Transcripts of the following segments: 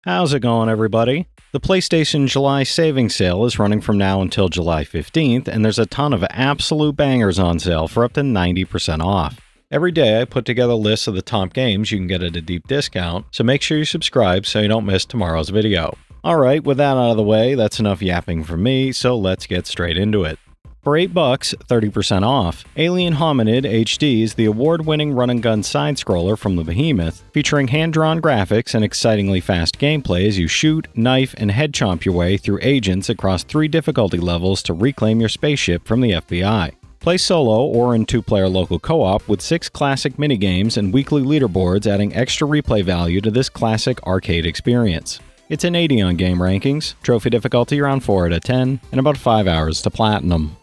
How's it going, everybody? The PlayStation July savings sale is running from now until July 15th, and there's a ton of absolute bangers on sale for up to 90% off. Every day I put together lists of the top games you can get at a deep discount, so make sure you subscribe so you don't miss tomorrow's video. Alright, with that out of the way, that's enough yapping from me, so let's get straight into it. For $8, 30% off, Alien Hominid HD is the award-winning run-and-gun side-scroller from the behemoth, featuring hand-drawn graphics and excitingly fast gameplay as you shoot, knife, and head-chomp your way through agents across 3 difficulty levels to reclaim your spaceship from the FBI. Play solo or in 2-player local co-op with 6 classic minigames and weekly leaderboards, adding extra replay value to this classic arcade experience. It's an Aeon game rankings, trophy difficulty around 4 out of 10, and about 5 hours to platinum.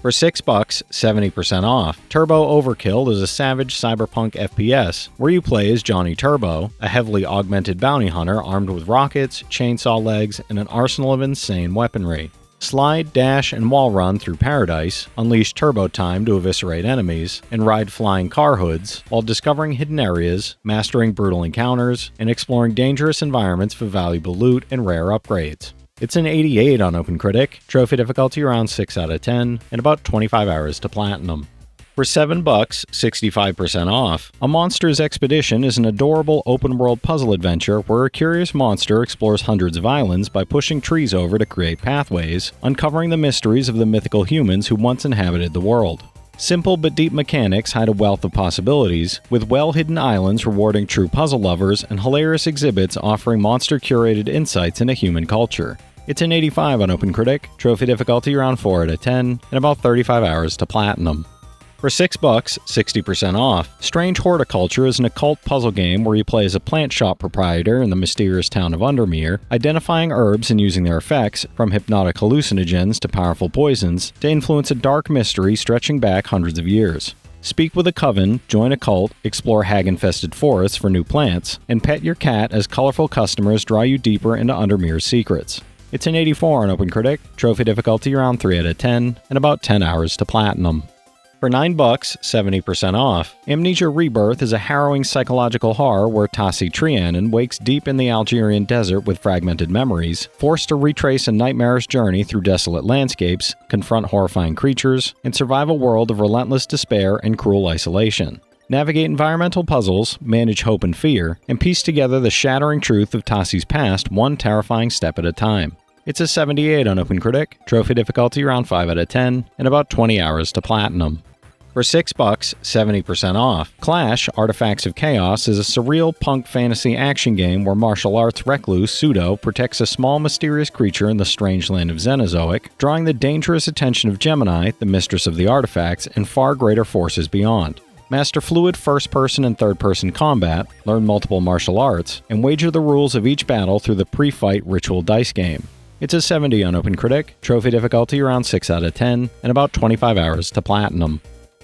For $6, 70% off, Turbo Overkill is a savage cyberpunk FPS where you play as Johnny Turbo, a heavily augmented bounty hunter armed with rockets, chainsaw legs, and an arsenal of insane weaponry. Slide, dash, and wall run through paradise, unleash turbo time to eviscerate enemies, and ride flying car hoods, while discovering hidden areas, mastering brutal encounters, and exploring dangerous environments for valuable loot and rare upgrades. It's an 88 on OpenCritic, trophy difficulty around 6 out of 10, and about 25 hours to platinum. For $7, 65% off, A Monster's Expedition is an adorable open-world puzzle adventure where a curious monster explores hundreds of islands by pushing trees over to create pathways, uncovering the mysteries of the mythical humans who once inhabited the world. Simple but deep mechanics hide a wealth of possibilities, with well-hidden islands rewarding true puzzle lovers and hilarious exhibits offering monster-curated insights into human culture. It's an 85 on OpenCritic, trophy difficulty around 4 out of 10, and about 35 hours to platinum. For $6, 60% off, Strange Horticulture is an occult puzzle game where you play as a plant shop proprietor in the mysterious town of Undermere, identifying herbs and using their effects, from hypnotic hallucinogens to powerful poisons, to influence a dark mystery stretching back hundreds of years. Speak with a coven, join a cult, explore hag-infested forests for new plants, and pet your cat as colorful customers draw you deeper into Undermere's secrets. It's an 84 on OpenCritic, trophy difficulty around 3 out of 10, and about 10 hours to platinum. For $9, 70% off, Amnesia Rebirth is a harrowing psychological horror where Tassi Trianon wakes deep in the Algerian desert with fragmented memories, forced to retrace a nightmarish journey through desolate landscapes, confront horrifying creatures, and survive a world of relentless despair and cruel isolation. Navigate environmental puzzles, manage hope and fear, and piece together the shattering truth of Tassi's past one terrifying step at a time. It's a 78 on OpenCritic, trophy difficulty around 5 out of 10, and about 20 hours to platinum. For $6, 70% off, Clash Artifacts of Chaos is a surreal punk fantasy action game where martial arts recluse Pseudo protects a small mysterious creature in the strange land of Xenozoic, drawing the dangerous attention of Gemini, the mistress of the artifacts, and far greater forces beyond. Master fluid first-person and third-person combat, learn multiple martial arts, and wager the rules of each battle through the pre-fight ritual dice game. It's a 70 on OpenCritic, trophy difficulty around 6 out of 10, and about 25 hours to platinum.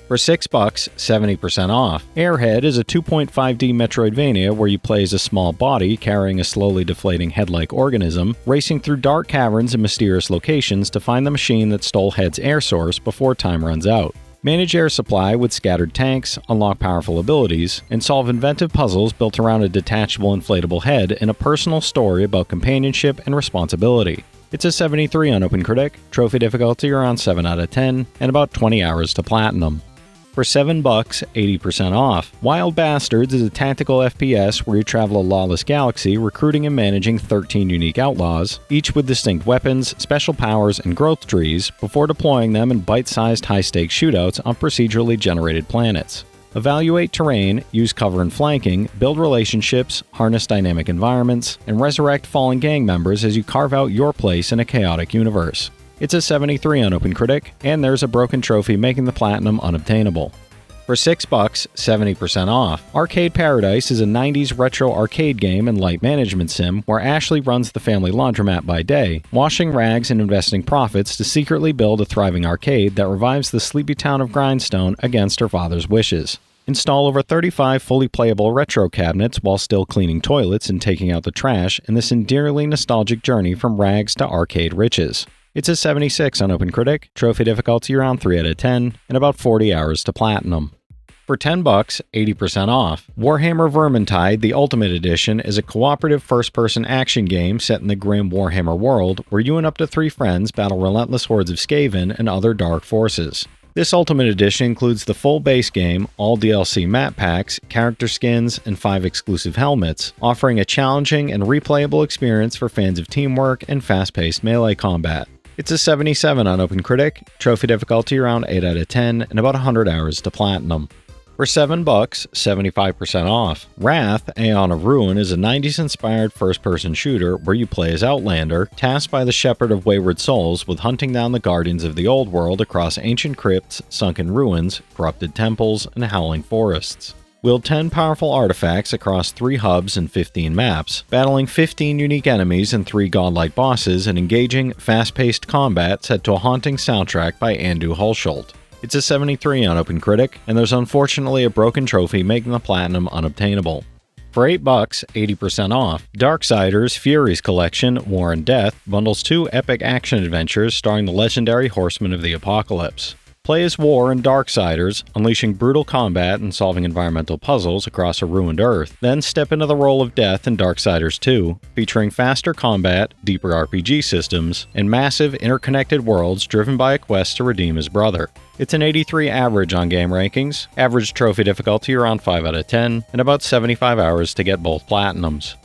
For $6, 70% off, Airhead is a 2.5D Metroidvania where you play as a small body carrying a slowly deflating head-like organism, racing through dark caverns and mysterious locations to find the machine that stole Head's air source before time runs out. Manage air supply with scattered tanks, unlock powerful abilities, and solve inventive puzzles built around a detachable inflatable head in a personal story about companionship and responsibility. It's a 73 on OpenCritic, trophy difficulty around 7 out of 10, and about 20 hours to platinum. For $7, 80% off, Wild Bastards is a tactical FPS where you travel a lawless galaxy recruiting and managing 13 unique outlaws, each with distinct weapons, special powers, and growth trees, before deploying them in bite-sized high-stakes shootouts on procedurally generated planets. Evaluate terrain, use cover and flanking, build relationships, harness dynamic environments, and resurrect fallen gang members as you carve out your place in a chaotic universe. It's a 73 on OpenCritic, and there's a broken trophy making the platinum unobtainable. For $6, 70% off, Arcade Paradise is a 90s retro arcade game and light management sim where Ashley runs the family laundromat by day, washing rags and investing profits to secretly build a thriving arcade that revives the sleepy town of Grindstone against her father's wishes. Install over 35 fully playable retro cabinets while still cleaning toilets and taking out the trash in this endearingly nostalgic journey from rags to arcade riches. It's a 76 on OpenCritic, trophy difficulty around 3 out of 10, and about 40 hours to platinum. For For $10, 80% off. Warhammer Vermintide, the Ultimate Edition, is a cooperative first-person action game set in the grim Warhammer world where you and up to 3 friends battle relentless hordes of Skaven and other dark forces. This Ultimate Edition includes the full base game, all DLC map packs, character skins, and 5 exclusive helmets, offering a challenging and replayable experience for fans of teamwork and fast-paced melee combat. It's a 77 on OpenCritic, trophy difficulty around 8 out of 10, and about 100 hours to platinum. For $7, 75% off. Wrath, Aeon of Ruin is a 90s-inspired first-person shooter where you play as Outlander, tasked by the Shepherd of Wayward Souls with hunting down the guardians of the old world across ancient crypts, sunken ruins, corrupted temples, and howling forests. Wield 10 powerful artifacts across 3 hubs and 15 maps, battling 15 unique enemies and 3 godlike bosses in engaging, fast-paced combat set to a haunting soundtrack by Andu Hulsholt. It's a 73 on OpenCritic, and there's unfortunately a broken trophy making the platinum unobtainable. For $8, 80% off. Darksiders Furies Collection, War and Death, bundles 2 epic action adventures starring the legendary Horsemen of the Apocalypse. Play as War and Darksiders, unleashing brutal combat and solving environmental puzzles across a ruined Earth. Then step into the role of Death in Darksiders 2, featuring faster combat, deeper RPG systems, and massive interconnected worlds driven by a quest to redeem his brother. It's an 83 average on game rankings, average trophy difficulty around 5 out of 10, and about 75 hours to get both platinums.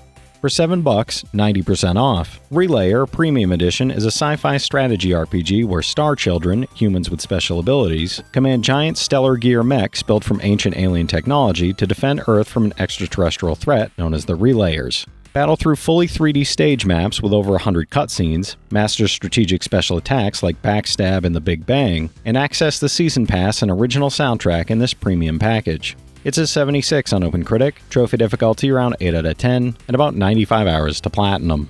For $7, 90% off. Relayer Premium Edition is a sci-fi strategy RPG where Star Children, humans with special abilities, command giant stellar gear mechs built from ancient alien technology to defend Earth from an extraterrestrial threat known as the Relayers. Battle through fully 3D stage maps with over 100 cutscenes, master strategic special attacks like Backstab and the Big Bang, and access the Season Pass and original soundtrack in this premium package. It's a 76 on OpenCritic, trophy difficulty around 8 out of 10, and about 95 hours to platinum.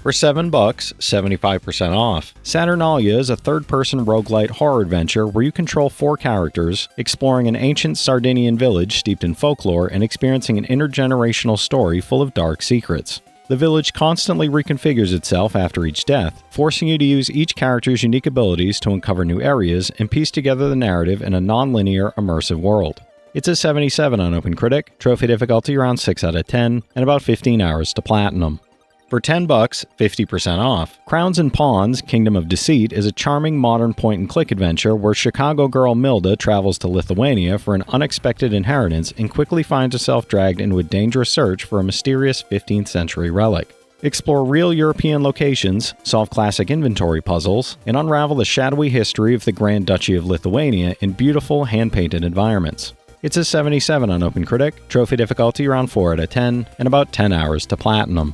For $7, 75% off. Saturnalia is a third-person roguelite horror adventure where you control 4 characters, exploring an ancient Sardinian village steeped in folklore and experiencing an intergenerational story full of dark secrets. The village constantly reconfigures itself after each death, forcing you to use each character's unique abilities to uncover new areas and piece together the narrative in a non-linear, immersive world. It's a 77 on OpenCritic, trophy difficulty around 6 out of 10, and about 15 hours to platinum. For $10, 50% off. Crowns and Pawns, Kingdom of Deceit is a charming modern point-and-click adventure where Chicago girl Milda travels to Lithuania for an unexpected inheritance and quickly finds herself dragged into a dangerous search for a mysterious 15th century relic. Explore real European locations, solve classic inventory puzzles, and unravel the shadowy history of the Grand Duchy of Lithuania in beautiful, hand-painted environments. It's a 77 on OpenCritic, trophy difficulty around 4 out of 10, and about 10 hours to platinum.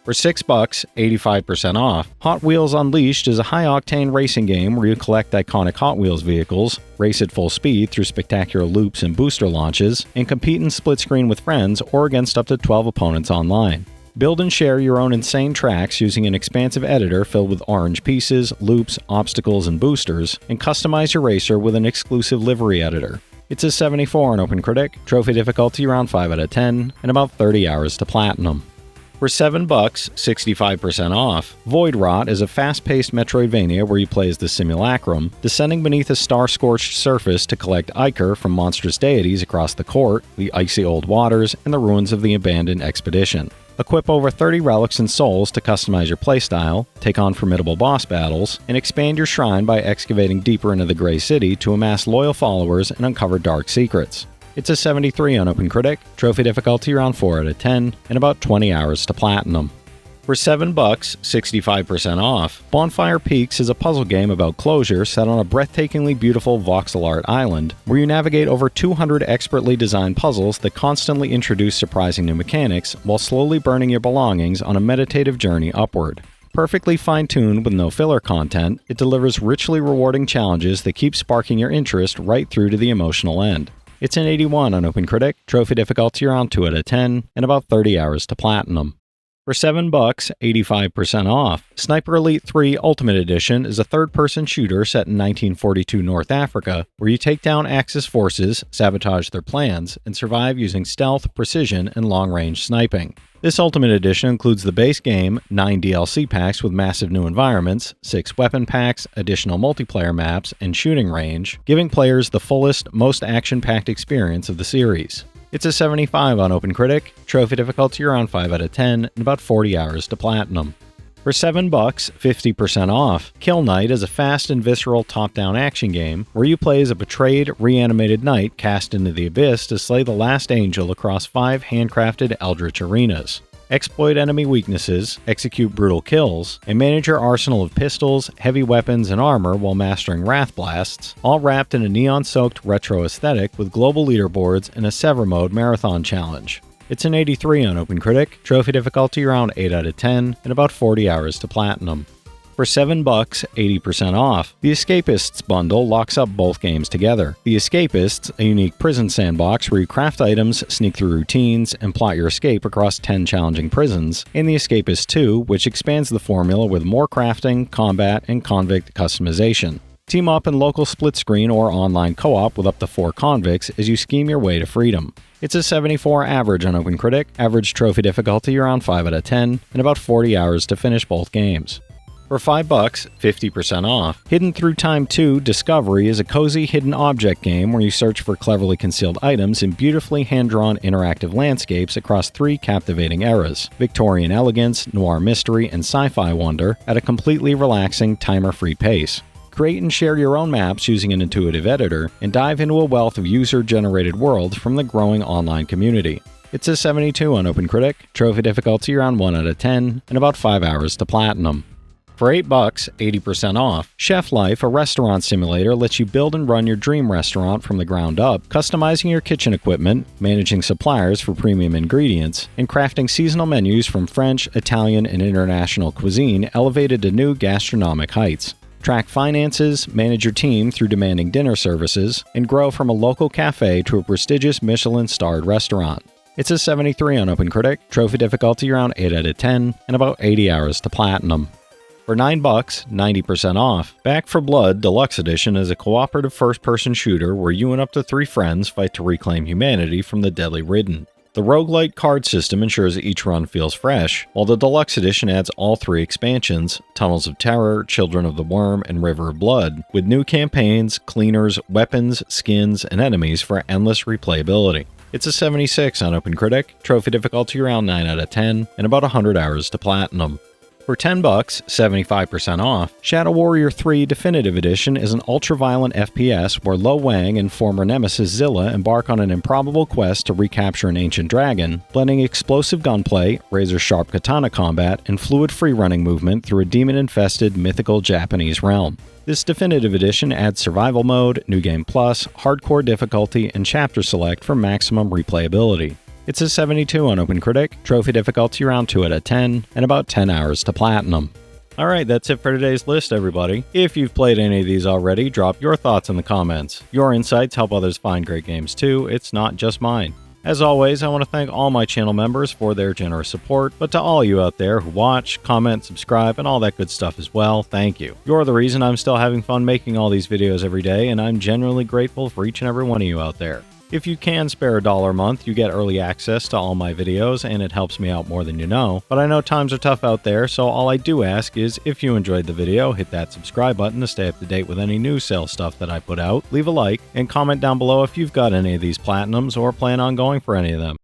For $6, 85% off. Hot Wheels Unleashed is a high-octane racing game where you collect iconic Hot Wheels vehicles, race at full speed through spectacular loops and booster launches, and compete in split screen with friends or against up to 12 opponents online. Build and share your own insane tracks using an expansive editor filled with orange pieces, loops, obstacles, and boosters, and customize your racer with an exclusive livery editor. It's a 74 on OpenCritic, trophy difficulty around 5 out of 10, and about 30 hours to platinum. For $7, 65% off. Voidwrought is a fast-paced Metroidvania where you play as the Simulacrum, descending beneath a star-scorched surface to collect ichor from monstrous deities across the court, the icy old waters, and the ruins of the abandoned expedition. Equip over 30 relics and souls to customize your playstyle, take on formidable boss battles, and expand your shrine by excavating deeper into the Grey City to amass loyal followers and uncover dark secrets. It's a 73 on OpenCritic, trophy difficulty around 4 out of 10, and about 20 hours to platinum. For $7, 65% off. Bonfire Peaks is a puzzle game about closure set on a breathtakingly beautiful voxel art island, where you navigate over 200 expertly designed puzzles that constantly introduce surprising new mechanics while slowly burning your belongings on a meditative journey upward. Perfectly fine-tuned with no filler content, it delivers richly rewarding challenges that keep sparking your interest right through to the emotional end. It's an 81 on OpenCritic, trophy difficulty around 2 out of 10, and about 30 hours to platinum. For $7, 85% off. Sniper Elite 3 Ultimate Edition is a third-person shooter set in 1942 North Africa, where you take down Axis forces, sabotage their plans, and survive using stealth, precision, and long-range sniping. This Ultimate Edition includes the base game, 9 DLC packs with massive new environments, 6 weapon packs, additional multiplayer maps, and shooting range, giving players the fullest, most action-packed experience of the series. It's a 75 on OpenCritic, trophy difficulty around 5 out of 10, and about 40 hours to platinum. For $7, 50% off. Kill Knight is a fast and visceral top-down action game where you play as a betrayed, reanimated knight cast into the abyss to slay the last angel across 5 handcrafted eldritch arenas. Exploit enemy weaknesses, execute brutal kills, and manage your arsenal of pistols, heavy weapons, and armor while mastering Wrath Blasts, all wrapped in a neon-soaked retro aesthetic with global leaderboards and a Sever Mode marathon challenge. It's an 83 on OpenCritic, trophy difficulty around 8 out of 10, and about 40 hours to platinum. For $7, 80% off. The Escapists Bundle locks up both games together. The Escapists, a unique prison sandbox where you craft items, sneak through routines, and plot your escape across 10 challenging prisons, and The Escapist 2, which expands the formula with more crafting, combat, and convict customization. Team up in local split-screen or online co-op with up to 4 convicts as you scheme your way to freedom. It's a 74 average on OpenCritic, average trophy difficulty around 5 out of 10, and about 40 hours to finish both games. For $5, 50% off. Hidden Through Time 2 Discovery is a cozy hidden object game where you search for cleverly concealed items in beautifully hand-drawn interactive landscapes across 3 captivating eras: Victorian elegance, noir mystery, and sci-fi wonder at a completely relaxing, timer-free pace. Create and share your own maps using an intuitive editor, and dive into a wealth of user-generated worlds from the growing online community. It's a 72 on OpenCritic, trophy difficulty around 1 out of 10, and about 5 hours to platinum. For $8, 80% off. Chef Life, a restaurant simulator, lets you build and run your dream restaurant from the ground up, customizing your kitchen equipment, managing suppliers for premium ingredients, and crafting seasonal menus from French, Italian, and international cuisine elevated to new gastronomic heights. Track finances, manage your team through demanding dinner services, and grow from a local cafe to a prestigious Michelin-starred restaurant. It's a 73 on OpenCritic, trophy difficulty around 8 out of 10, and about 80 hours to platinum. For $9, 90% off. Back 4 Blood Deluxe Edition is a cooperative first-person shooter where you and up to 3 friends fight to reclaim humanity from the deadly Ridden. The roguelite card system ensures that each run feels fresh, while the Deluxe Edition adds all 3 expansions, Tunnels of Terror, Children of the Worm, and River of Blood, with new campaigns, cleaners, weapons, skins, and enemies for endless replayability. It's a 76 on OpenCritic, trophy difficulty around 9 out of 10, and about 100 hours to platinum. For $10, 75% off, Shadow Warrior 3 Definitive Edition is an ultra-violent FPS where Lo Wang and former nemesis Zilla embark on an improbable quest to recapture an ancient dragon, blending explosive gunplay, razor-sharp katana combat, and fluid free-running movement through a demon-infested mythical Japanese realm. This Definitive Edition adds Survival Mode, New Game Plus, Hardcore difficulty, and Chapter Select for maximum replayability. It's a 72 on OpenCritic, trophy difficulty around 2 out of 10, and about 10 hours to platinum. Alright, that's it for today's list, everybody. If you've played any of these already, drop your thoughts in the comments. Your insights help others find great games too, it's not just mine. As always, I want to thank all my channel members for their generous support, but to all you out there who watch, comment, subscribe, and all that good stuff as well, thank you. You're the reason I'm still having fun making all these videos every day, and I'm genuinely grateful for each and every one of you out there. If you can spare $1 a month, you get early access to all my videos, and it helps me out more than you know. But I know times are tough out there, so all I do ask is, if you enjoyed the video, hit that subscribe button to stay up to date with any new sale stuff that I put out, leave a like, and comment down below if you've got any of these platinums or plan on going for any of them.